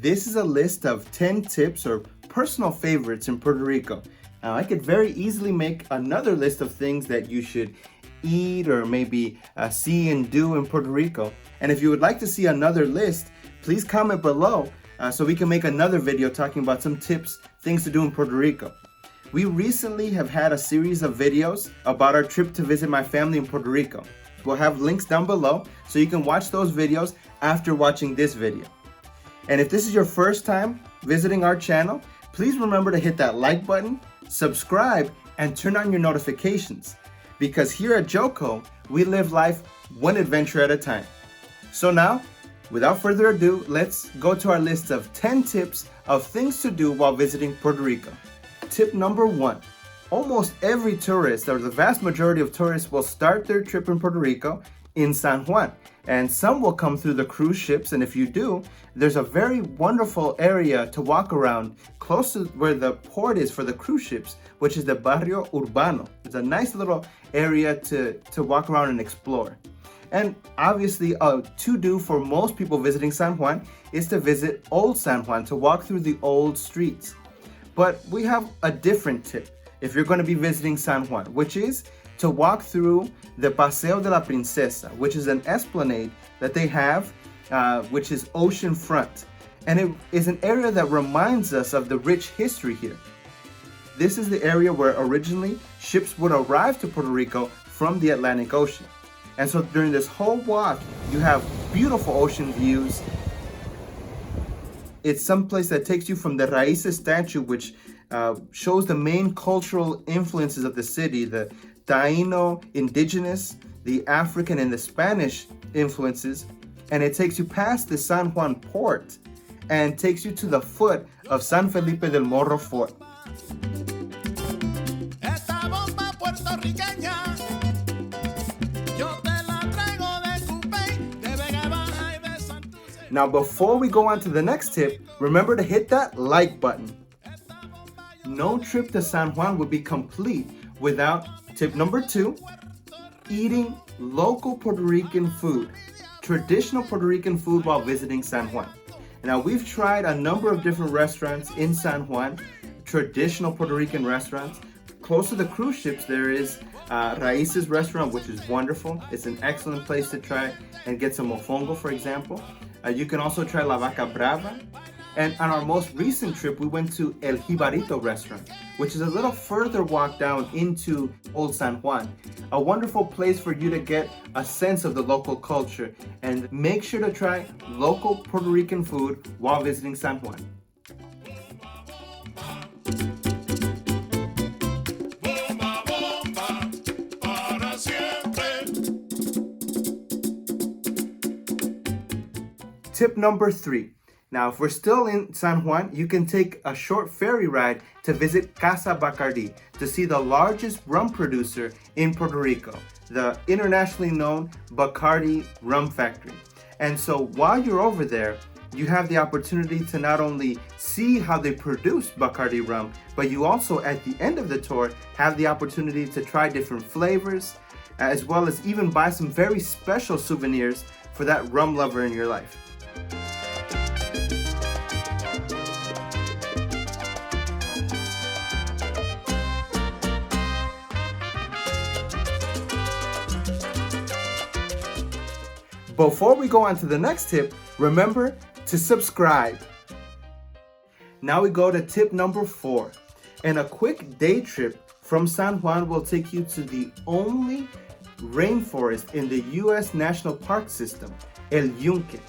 This is a list of 10 tips or personal favorites in Puerto Rico. Now, I could very easily make another list of things that you should eat or maybe see and do in Puerto Rico. And if you would like to see another list, please comment below so we can make another video talking about some tips, things to do in Puerto Rico. We recently have had a series of videos about our trip to visit my family in Puerto Rico. We'll have links down below so you can watch those videos after watching this video. And if this is your first time visiting our channel, please remember to hit that like button, subscribe, and turn on your notifications. Because here at Joco, we live life one adventure at a time. So now, without further ado, let's go to our list of 10 tips of things to do while visiting Puerto Rico. Tip number 1. Almost every tourist, or the vast majority of tourists, will start their trip in Puerto Rico in San Juan. And some will come through the cruise ships, and if you do, there's a very wonderful area to walk around close to where the port is for the cruise ships, which is the Barrio Urbano. It's a nice little area to walk around and explore. And obviously, a to-do for most people visiting San Juan is to visit Old San Juan, to walk through the old streets. But we have a different tip if you're going to be visiting San Juan, which is to walk through the Paseo de la Princesa, which is an esplanade that they have, which is ocean front. And it is an area that reminds us of the rich history here. This is the area where originally ships would arrive to Puerto Rico from the Atlantic Ocean. And so during this whole walk, you have beautiful ocean views. It's someplace that takes you from the Raíces statue, which shows the main cultural influences of the city, the Taino indigenous, the African and the Spanish influences, and it takes you past the San Juan port and takes you to the foot of San Felipe del Morro Fort. Now, before we go on to the next tip, remember to hit that like button. No trip to San Juan would be complete without tip number 2, eating local Puerto Rican food, traditional Puerto Rican food while visiting San Juan. Now, we've tried a number of different restaurants in San Juan, traditional Puerto Rican restaurants. Close to the cruise ships, there is Raíces restaurant, which is wonderful. It's an excellent place to try and get some mofongo, for example. You can also try La Vaca Brava. And on our most recent trip, we went to El Jibarito restaurant, which is a little further walk down into Old San Juan. A wonderful place for you to get a sense of the local culture, and make sure to try local Puerto Rican food while visiting San Juan. Tip number 3. Now, if we're still in San Juan, you can take a short ferry ride to visit Casa Bacardi to see the largest rum producer in Puerto Rico, the internationally known Bacardi rum factory. And so while you're over there, you have the opportunity to not only see how they produce Bacardi rum, but you also, at the end of the tour, have the opportunity to try different flavors, as well as even buy some very special souvenirs for that rum lover in your life. Before we go on to the next tip, remember to subscribe. Now we go to tip number 4. And a quick day trip from San Juan will take you to the only rainforest in the U.S. National Park System, El Yunque.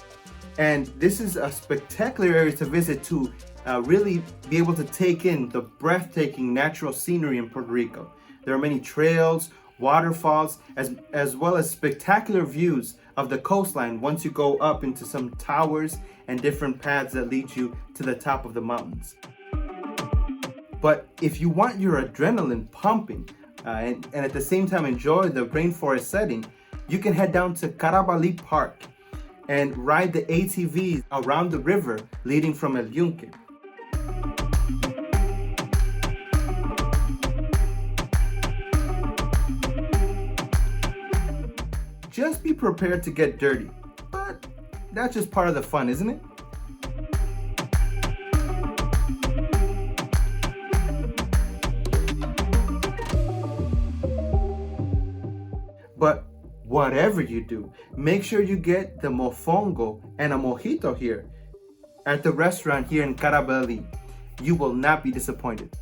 And this is a spectacular area to visit to really be able to take in the breathtaking natural scenery in Puerto Rico. There are many trails, waterfalls, as well as spectacular views of the coastline once you go up into some towers and different paths that lead you to the top of the mountains. But if you want your adrenaline pumping and at the same time enjoy the rainforest setting, you can head down to Karabelli Park and ride the ATVs around the river leading from El Yunque. Just be prepared to get dirty, but that's just part of the fun, isn't it? whatever you do, make sure you get the mofongo and a mojito here at the restaurant here in Karabelli. You will not be disappointed.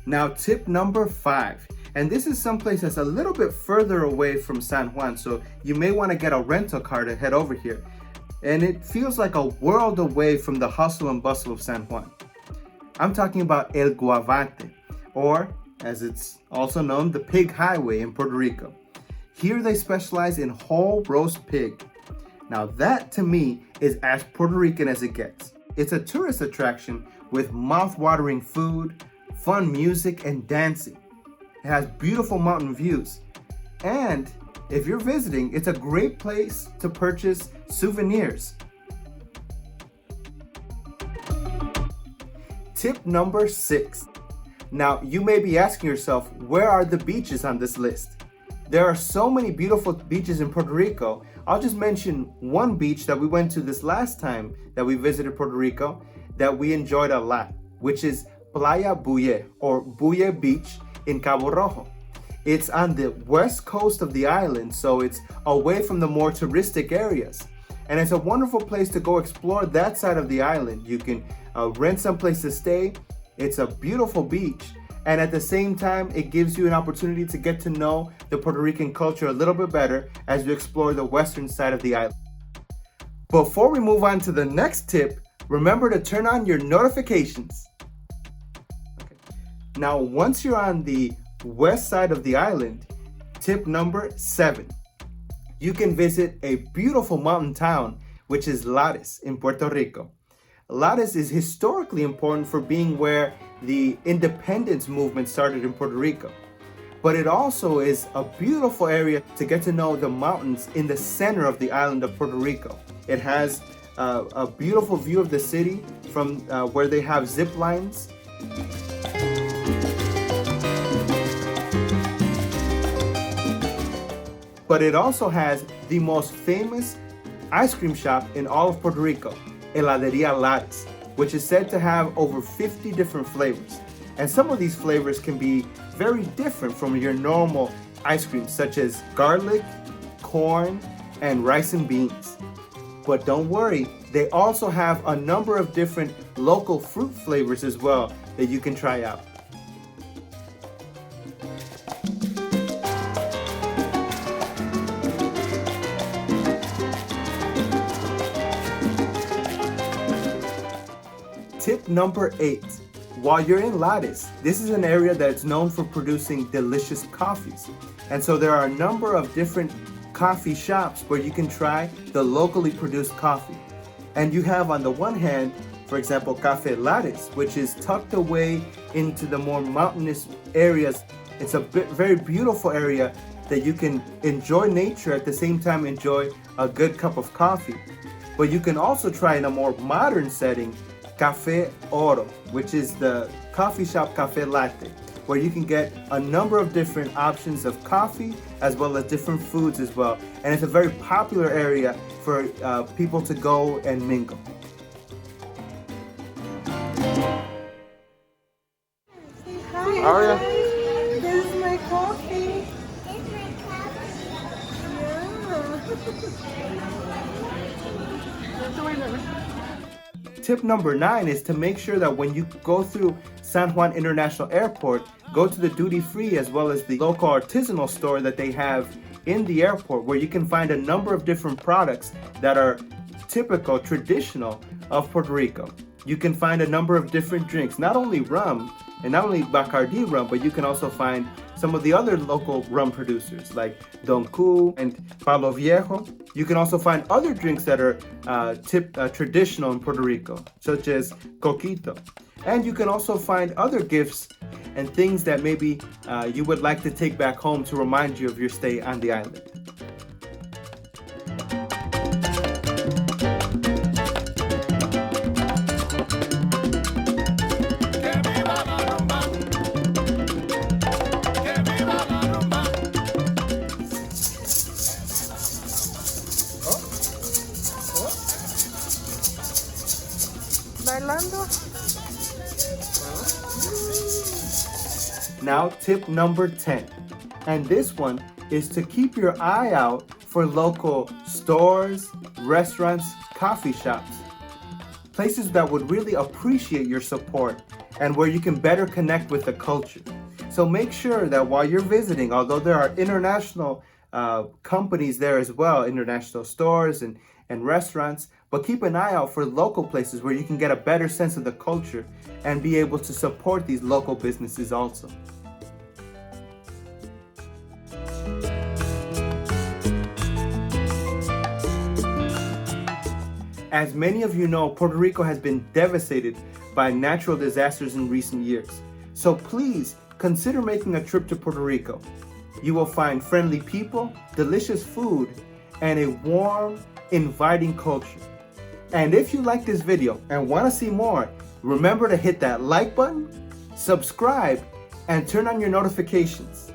Now, tip number 5, and this is someplace that's a little bit further away from San Juan, so you may want to get a rental car to head over here. And it feels like a world away from the hustle and bustle of San Juan. I'm talking about El Guavante, or as it's also known, the Pig Highway in Puerto Rico. Here they specialize in whole roast pig. Now that to me is as Puerto Rican as it gets. It's a tourist attraction with mouth-watering food, fun music, and dancing. It has beautiful mountain views. And if you're visiting, it's a great place to purchase souvenirs. Tip number 6. Now, you may be asking yourself, where are the beaches on this list? There are so many beautiful beaches in Puerto Rico. I'll just mention one beach that we went to this last time that we visited Puerto Rico that we enjoyed a lot, which is Playa Buye, or Buye Beach in Cabo Rojo. It's on the west coast of the island, so it's away from the more touristic areas. And it's a wonderful place to go explore that side of the island. You can rent some place to stay. It's a beautiful beach. And at the same time, it gives you an opportunity to get to know the Puerto Rican culture a little bit better as you explore the western side of the island. Before we move on to the next tip, remember to turn on your notifications. Now, once you're on the west side of the island, tip number 7. You can visit a beautiful mountain town, which is Lares in Puerto Rico. Lares is historically important for being where the independence movement started in Puerto Rico. But it also is a beautiful area to get to know the mountains in the center of the island of Puerto Rico. It has a beautiful view of the city from where they have zip lines. But it also has the most famous ice cream shop in all of Puerto Rico, Heladeria Lares, which is said to have over 50 different flavors. And some of these flavors can be very different from your normal ice cream, such as garlic, corn, and rice and beans. But don't worry, they also have a number of different local fruit flavors as well that you can try out. Tip number 8. While you're in Lares, this is an area that's known for producing delicious coffees. And so there are a number of different coffee shops where you can try the locally produced coffee. And you have on the one hand, for example, Café Lares, which is tucked away into the more mountainous areas. It's a very beautiful area that you can enjoy nature at the same time enjoy a good cup of coffee. But you can also try in a more modern setting Café Oro, which is the coffee shop Café Latte, where you can get a number of different options of coffee as well as different foods as well. And it's a very popular area for people to go and mingle. Hi, Aria. this is my coffee. Yeah. Tip number 9 is to make sure that when you go through San Juan International Airport, go to the duty-free as well as the local artisanal store that they have in the airport, where you can find a number of different products that are typical, traditional of Puerto Rico. You can find a number of different drinks, not only rum, and not only Bacardi rum, but you can also find some of the other local rum producers like Don Q and Palo Viejo. You can also find other drinks that are traditional in Puerto Rico, such as coquito. And you can also find other gifts and things that maybe you would like to take back home to remind you of your stay on the island. Bailando. Now, tip number 10. And this one is to keep your eye out for local stores, restaurants, coffee shops, places that would really appreciate your support and where you can better connect with the culture. So make sure that while you're visiting, although there are international companies there as well, international stores and restaurants, but keep an eye out for local places where you can get a better sense of the culture and be able to support these local businesses also. As many of you know, Puerto Rico has been devastated by natural disasters in recent years. So please consider making a trip to Puerto Rico. You will find friendly people, delicious food, and a warm, inviting culture. And if you like this video and want to see more, remember to hit that like button, subscribe, and turn on your notifications.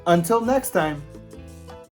Until next time.